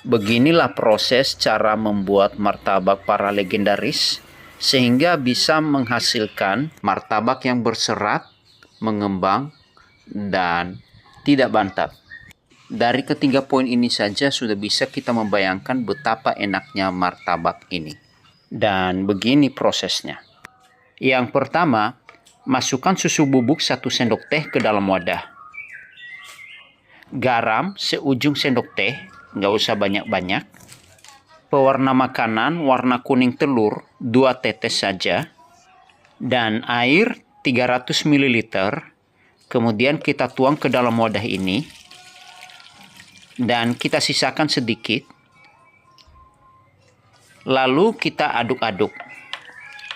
Beginilah proses cara membuat martabak para legendaris sehingga bisa menghasilkan martabak yang berserat, mengembang, dan tidak bantat. Dari ketiga poin ini saja sudah bisa kita membayangkan betapa enaknya martabak ini. Dan begini prosesnya. Yang pertama, masukkan susu bubuk 1 sendok teh ke dalam wadah. Garam seujung sendok teh, nggak usah banyak-banyak. Pewarna makanan warna kuning telur 2 tetes saja. Dan air 300 ml. Kemudian kita tuang ke dalam wadah ini. Dan kita sisakan sedikit. Lalu kita aduk-aduk.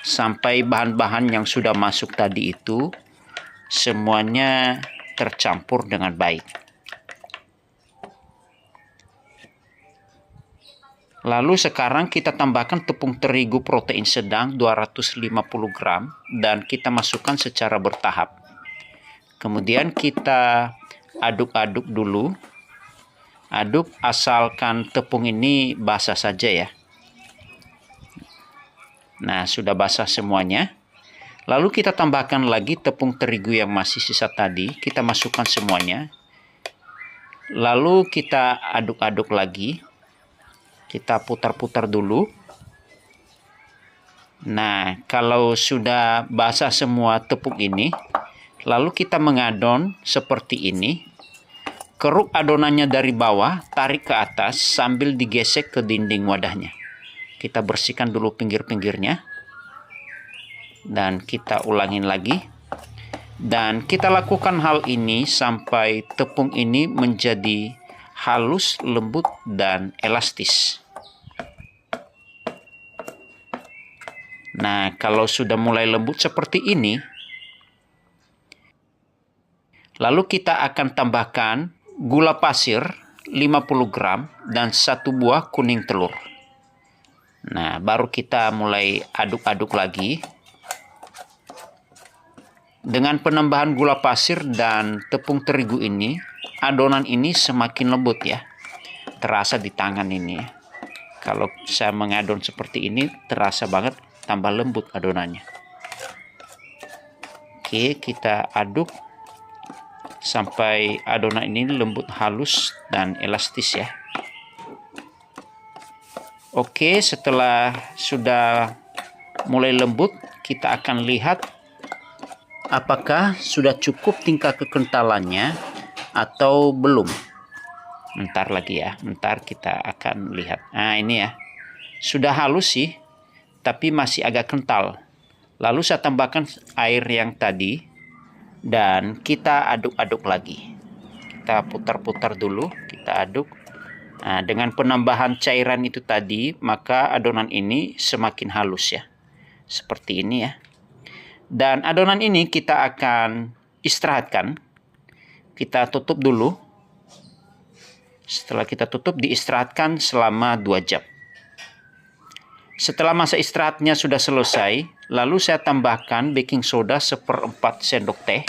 Sampai bahan-bahan yang sudah masuk tadi itu semuanya tercampur dengan baik. Lalu sekarang kita tambahkan tepung terigu protein sedang 250 gram dan kita masukkan secara bertahap. Kemudian kita aduk-aduk dulu. Aduk asalkan tepung ini basah saja ya. Nah, sudah basah semuanya. Lalu kita tambahkan lagi tepung terigu yang masih sisa tadi. Kita masukkan semuanya. Lalu kita aduk-aduk lagi. Kita putar-putar dulu. Nah, kalau sudah basah semua tepung ini, lalu kita mengadon seperti ini. Keruk adonannya dari bawah, tarik ke atas sambil digesek ke dinding wadahnya. Kita bersihkan dulu pinggir-pinggirnya. Dan kita ulangin lagi. Dan kita lakukan hal ini sampai tepung ini menjadi halus, lembut, dan elastis. Nah, kalau sudah mulai lembut seperti ini, lalu kita akan tambahkan gula pasir 50 gram dan 1 buah kuning telur. Nah, baru kita mulai aduk-aduk lagi. Dengan penambahan gula pasir dan tepung terigu ini, adonan ini semakin lembut ya. Terasa di tangan ini. Kalau saya mengadon seperti ini, terasa banget tambah lembut adonannya. Oke, kita aduk sampai adonan ini lembut, halus, dan elastis ya. Oke, setelah sudah mulai lembut, kita akan lihat apakah sudah cukup tingkat kekentalannya atau belum. Bentar lagi ya, bentar kita akan lihat. Nah, ini ya. Sudah halus sih, tapi masih agak kental. Lalu saya tambahkan air yang tadi dan kita aduk-aduk lagi. Kita putar-putar dulu, kita aduk. Nah, dengan penambahan cairan itu tadi, maka adonan ini semakin halus ya. Seperti ini ya. Dan adonan ini kita akan istirahatkan. Kita tutup dulu. Setelah kita tutup, diistirahatkan selama 2 jam. Setelah masa istirahatnya sudah selesai, lalu saya tambahkan baking soda 1/4 sendok teh.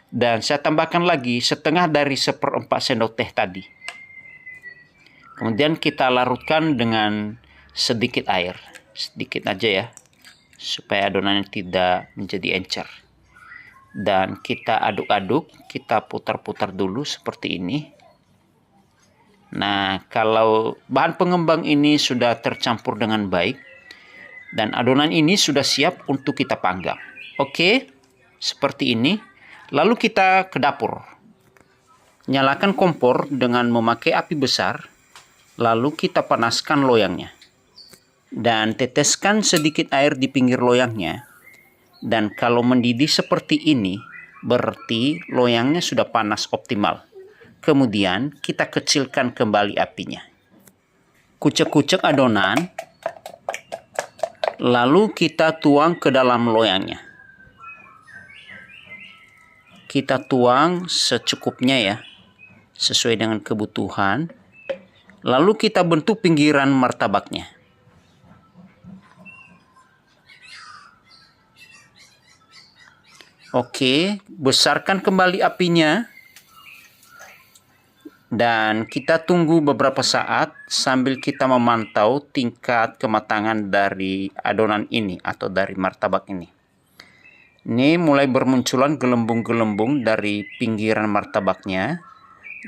Dan saya tambahkan lagi setengah dari 1/4 sendok teh tadi. Kemudian kita larutkan dengan sedikit air. Sedikit aja ya. Supaya adonannya tidak menjadi encer. Dan kita aduk-aduk, kita putar-putar dulu seperti ini. Nah, kalau bahan pengembang ini sudah tercampur dengan baik dan adonan ini sudah siap untuk kita panggang. Oke, seperti ini. Lalu kita ke dapur. Nyalakan kompor dengan memakai api besar. Lalu kita panaskan loyangnya. Dan teteskan sedikit air di pinggir loyangnya. Dan kalau mendidih seperti ini, berarti loyangnya sudah panas optimal. Kemudian kita kecilkan kembali apinya. Kucek-kucek adonan. Lalu kita tuang ke dalam loyangnya. Kita tuang secukupnya ya. Sesuai dengan kebutuhan. Lalu kita bentuk pinggiran martabaknya. Oke, besarkan kembali apinya. Dan kita tunggu beberapa saat sambil kita memantau tingkat kematangan dari adonan ini atau dari martabak ini. Ini mulai bermunculan gelembung-gelembung dari pinggiran martabaknya.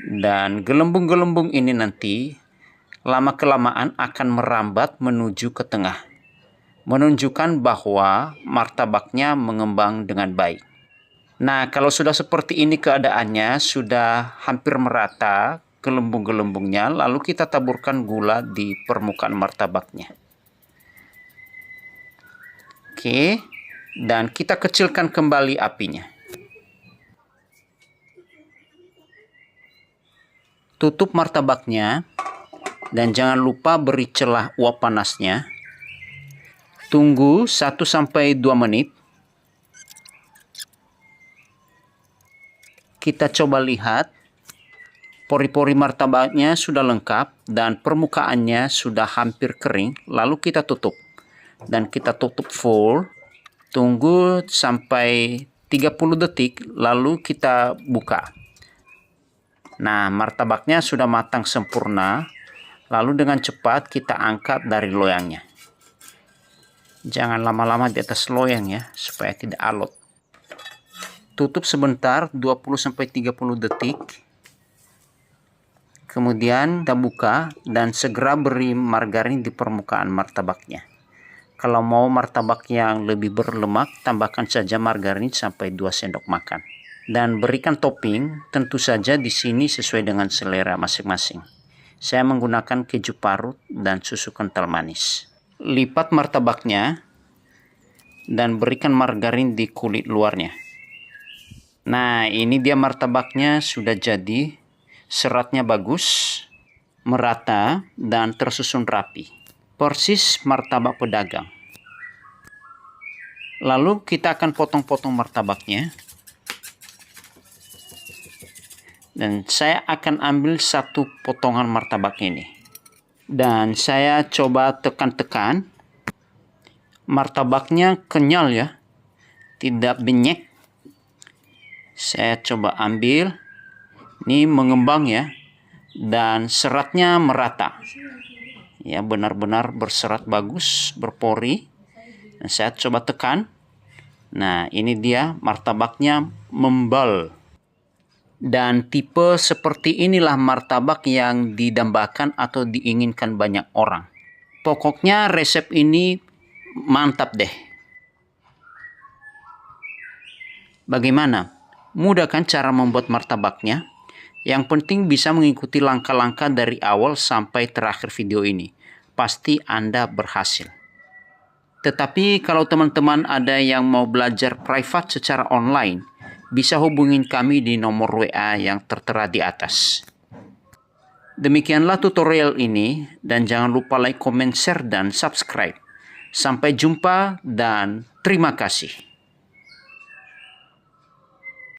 Dan gelembung-gelembung ini nanti lama-kelamaan akan merambat menuju ke tengah, menunjukkan bahwa martabaknya mengembang dengan baik. Nah, kalau sudah seperti ini keadaannya, sudah hampir merata gelembung-gelembungnya, lalu kita taburkan gula di permukaan martabaknya. Oke, dan kita kecilkan kembali apinya. Tutup martabaknya, dan jangan lupa beri celah uap panasnya. Tunggu 1-2 menit. Kita coba lihat, pori-pori martabaknya sudah lengkap dan permukaannya sudah hampir kering. Lalu kita tutup. Dan kita tutup full. Tunggu sampai 30 detik, lalu kita buka. Nah, martabaknya sudah matang sempurna. Lalu dengan cepat kita angkat dari loyangnya. Jangan lama-lama di atas loyang ya, supaya tidak alot. Tutup sebentar 20-30 detik. Kemudian kita buka dan segera beri margarin di permukaan martabaknya. Kalau mau martabak yang lebih berlemak, tambahkan saja margarin sampai 2 sendok makan. Dan berikan topping, tentu saja di sini sesuai dengan selera masing-masing. Saya menggunakan keju parut dan susu kental manis. Lipat martabaknya dan berikan margarin di kulit luarnya. Nah, ini dia martabaknya sudah jadi, seratnya bagus, merata, dan tersusun rapi. Persis martabak pedagang. Lalu kita akan potong-potong martabaknya. Dan saya akan ambil satu potongan martabak ini. Dan saya coba tekan-tekan. Martabaknya kenyal ya, tidak benyek. Saya coba ambil, ini mengembang ya, dan seratnya merata. Ya, benar-benar berserat bagus, berpori. Dan saya coba tekan. Nah, ini dia martabaknya membal. Dan tipe seperti inilah martabak yang didambakan atau diinginkan banyak orang. Pokoknya resep ini mantap deh. Bagaimana? Mudah kan cara membuat martabaknya? Yang penting bisa mengikuti langkah-langkah dari awal sampai terakhir video ini. Pasti Anda berhasil. Tetapi kalau teman-teman ada yang mau belajar private secara online, bisa hubungin kami di nomor WA yang tertera di atas. Demikianlah tutorial ini, dan jangan lupa like, comment, share, dan subscribe. Sampai jumpa dan terima kasih.